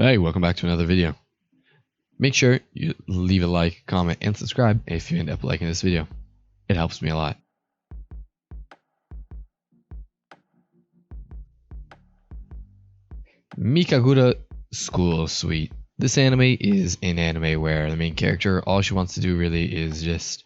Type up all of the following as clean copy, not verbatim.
Hey, welcome back to another video. Make sure you leave a like, comment, and subscribe if you end up liking this video. It helps me a lot. Mikagura School Suite. This anime is an anime where the main character, all she wants to do really is just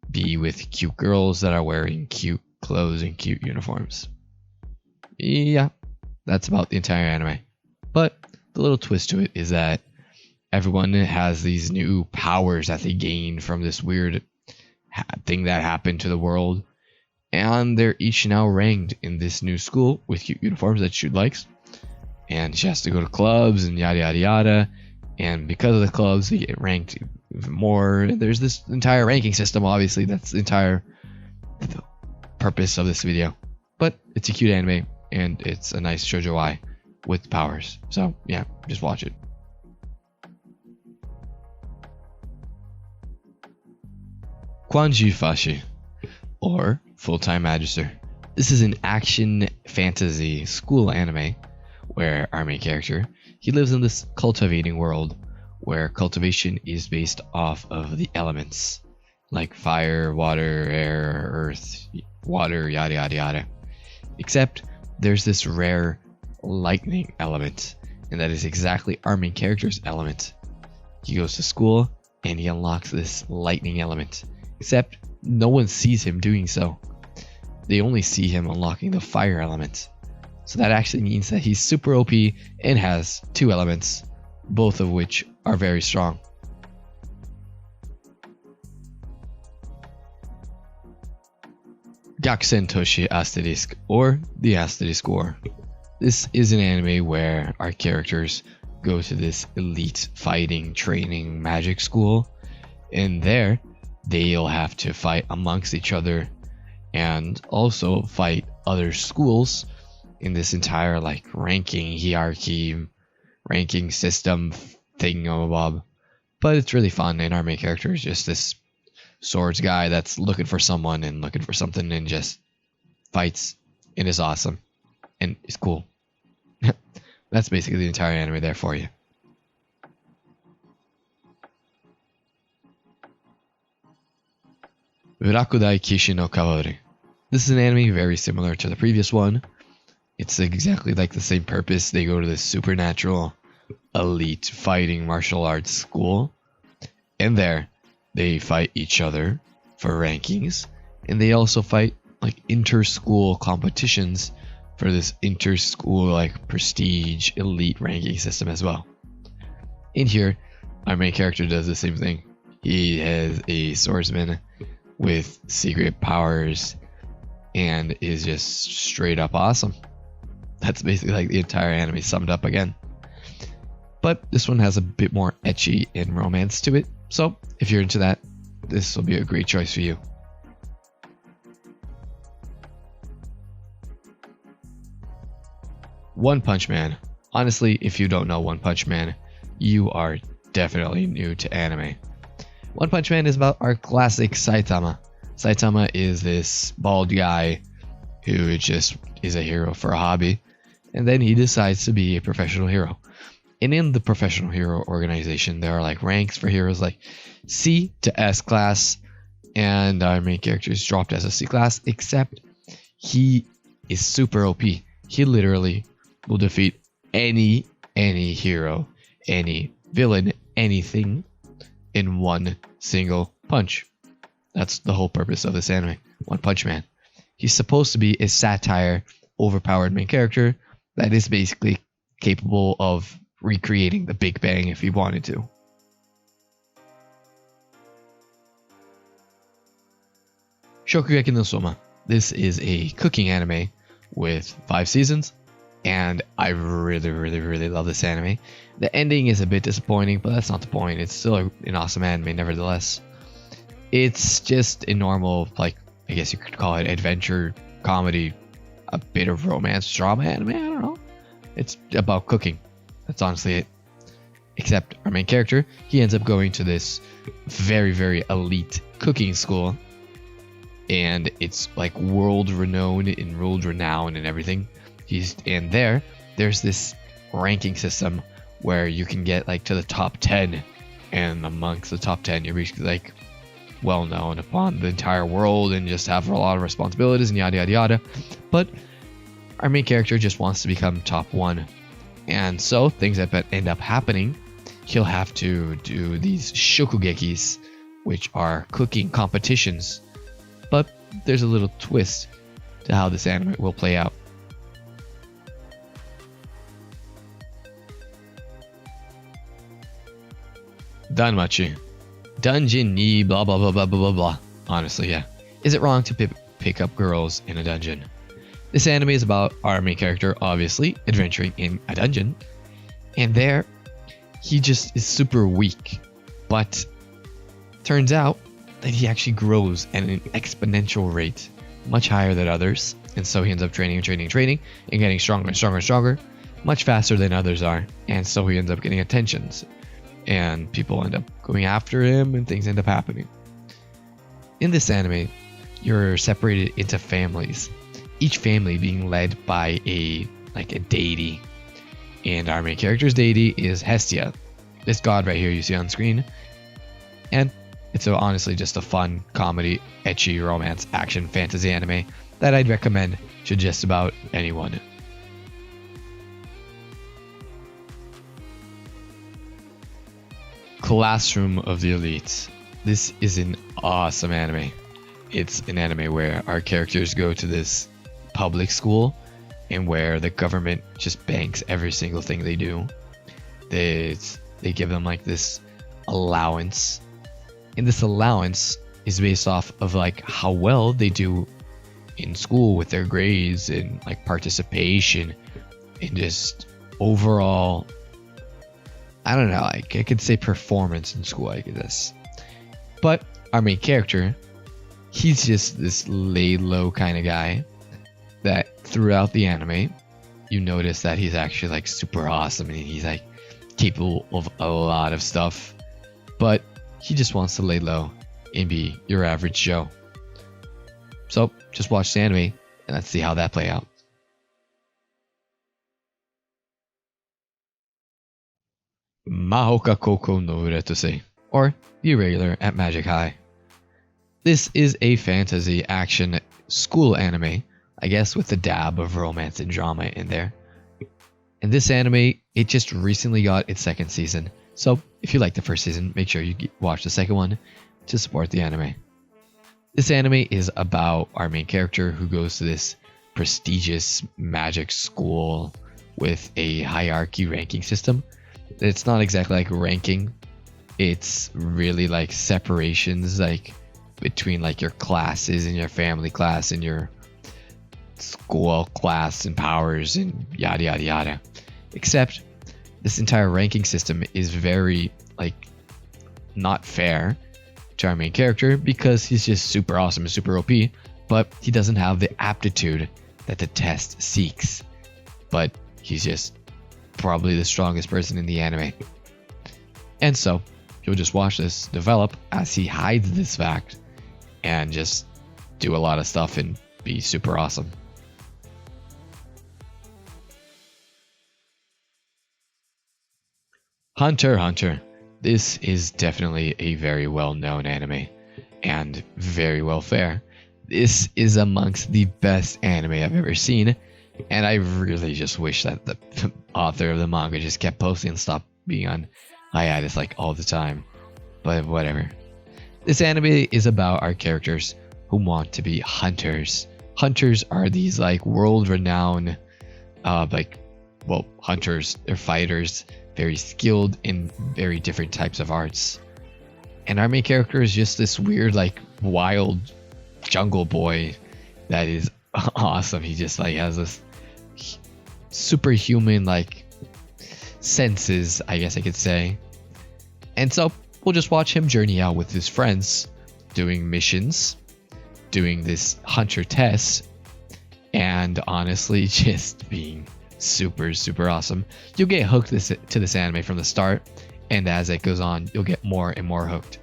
be with cute girls that are wearing cute clothes and cute uniforms. Yeah, that's about the entire anime. But the little twist to it is that everyone has these new powers that they gain from this weird thing that happened to the world. And they're each now ranked in this new school with cute uniforms that she likes. And she has to go to clubs and yada yada yada. And because of the clubs, they get ranked even more. There's this entire ranking system, obviously. That's the entire purpose of this video. But it's a cute anime, and it's a nice shoujo with powers. So yeah, just watch it. Kwanji Fashi, or Full-Time Magister. This is an action fantasy school anime where our main character, he lives in this cultivating world where cultivation is based off of the elements like fire, water, air, earth, water, yada yada yada. Except there's this rare lightning element, and that is exactly our main character's element. He goes to school and he unlocks this lightning element, except no one sees him doing so. They only see him unlocking the fire element. So that actually means that he's super OP and has two elements, both of which are very strong. Gakusen Toshi Asterisk, or the Asterisk War. This is an anime where our characters go to this elite fighting training magic school, and there they'll have to fight amongst each other and also fight other schools in this entire like ranking hierarchy, ranking system thingamabob. But it's really fun, and our main character is just this swords guy that's looking for someone and looking for something and just fights, and is awesome and it's cool. That's basically the entire anime there for you. Rakudai Kishi no Kaori. This is an anime very similar to the previous one. It's exactly like the same purpose. They go to this supernatural elite fighting martial arts school, and there they fight each other for rankings, and they also fight like inter-school competitions for this inter-school like prestige elite ranking system as well. In here, our main character does the same thing. He has a swordsman with secret powers and is just straight up awesome. That's basically like the entire anime summed up again. But this one has a bit more ecchi and romance to it, so if you're into that, this will be a great choice for you. One Punch Man. Honestly, if you don't know One Punch Man, you are definitely new to anime. One Punch Man is about our classic Saitama. Saitama is this bald guy who just is a hero for a hobby, and then he decides to be a professional hero. And in the professional hero organization, there are like ranks for heroes like C to S class, and our main character is dropped as a C class, except he is super OP. He literally will defeat any hero, any villain, anything in one single punch. That's the whole purpose of this anime, One Punch Man. He's supposed to be a satire, overpowered main character that is basically capable of recreating the Big Bang if he wanted to. Shokugeki no Soma. This is a cooking anime with 5 seasons, and I really love this anime. The ending is a bit disappointing, but that's not the point. It's still an awesome anime nevertheless. It's just a normal, like, I guess you could call it adventure, comedy, a bit of romance, drama anime, I don't know. It's about cooking. That's honestly it. Except our main character, he ends up going to this very elite cooking school, and it's like world renowned and world renowned and everything. There's this ranking system where you can get like to the top 10, and amongst the top 10 you're basically like well known upon the entire world and just have a lot of responsibilities and yada yada yada. But our main character just wants to become top 1, and so things that end up happening, he'll have to do these shokugekis, which are cooking competitions. But there's a little twist to how this anime will play out. DanMachi. Dungeon ni blah blah blah blah blah blah blah. Honestly, yeah. Is it wrong to pick up girls in a dungeon? This anime is about our main character, obviously, adventuring in a dungeon. And there, he just is super weak. But turns out that he actually grows at an exponential rate, much higher than others. And so he ends up training and getting stronger and stronger and stronger, much faster than others are. And so he ends up getting attentions. And people end up going after him and things end up happening. In this anime, you're separated into families, each family being led by a deity. And our main character's deity is Hestia, this god right here you see on screen. And it's honestly just a fun comedy, ecchi, romance, action, fantasy anime that I'd recommend to just about anyone. Classroom of the Elite. This is an awesome anime. It's an anime where our characters go to this public school and where the government just banks every single thing they do. They give them like this allowance, and this allowance is based off of like how well they do in school with their grades and like participation and just overall, I don't know, like I could say performance in school, I guess. But our main character, he's just this lay low kind of guy that throughout the anime, you notice that he's actually like super awesome and he's like capable of a lot of stuff. But he just wants to lay low and be your average Joe. So just watch the anime and let's see how that play out. Mahoka Koko no Uretose, or The Irregular at Magic High. This is a fantasy action school anime, I guess with a dab of romance and drama in there. And this anime, it just recently got its second season. So if you like the first season, make sure you watch the second one to support the anime. This anime is about our main character who goes to this prestigious magic school with a hierarchy ranking system. It's not exactly like ranking. It's really like separations, like between like your classes and your family class and your school class and powers and yada yada yada. Except this entire ranking system is very like not fair to our main character because he's just super awesome and super OP, but he doesn't have the aptitude that the test seeks. But he's just probably the strongest person in the anime. And so you'll just watch this develop as he hides this fact and just do a lot of stuff and be super awesome. Hunter x Hunter. This is definitely a very well-known anime and very well fair. This is amongst the best anime I've ever seen, and I really just wish that the author of the manga just kept posting and stopped being on hiatus like all the time. But whatever. This anime is about our characters who want to be hunters. Hunters are these like world-renowned hunters. They're fighters, very skilled in very different types of arts. And our main character is just this weird like wild jungle boy that is awesome. He just like has this superhuman like senses, I guess I could say. And so we'll just watch him journey out with his friends, doing missions, doing this hunter test, and honestly just being super awesome. You'll get hooked to this anime from the start, and as it goes on, you'll get more and more hooked.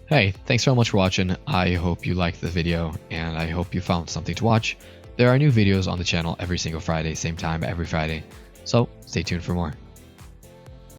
Hey, thanks so much for watching. I hope you liked the video, and I hope you found something to watch. There are new videos on the channel every single Friday, same time every Friday, so stay tuned for more.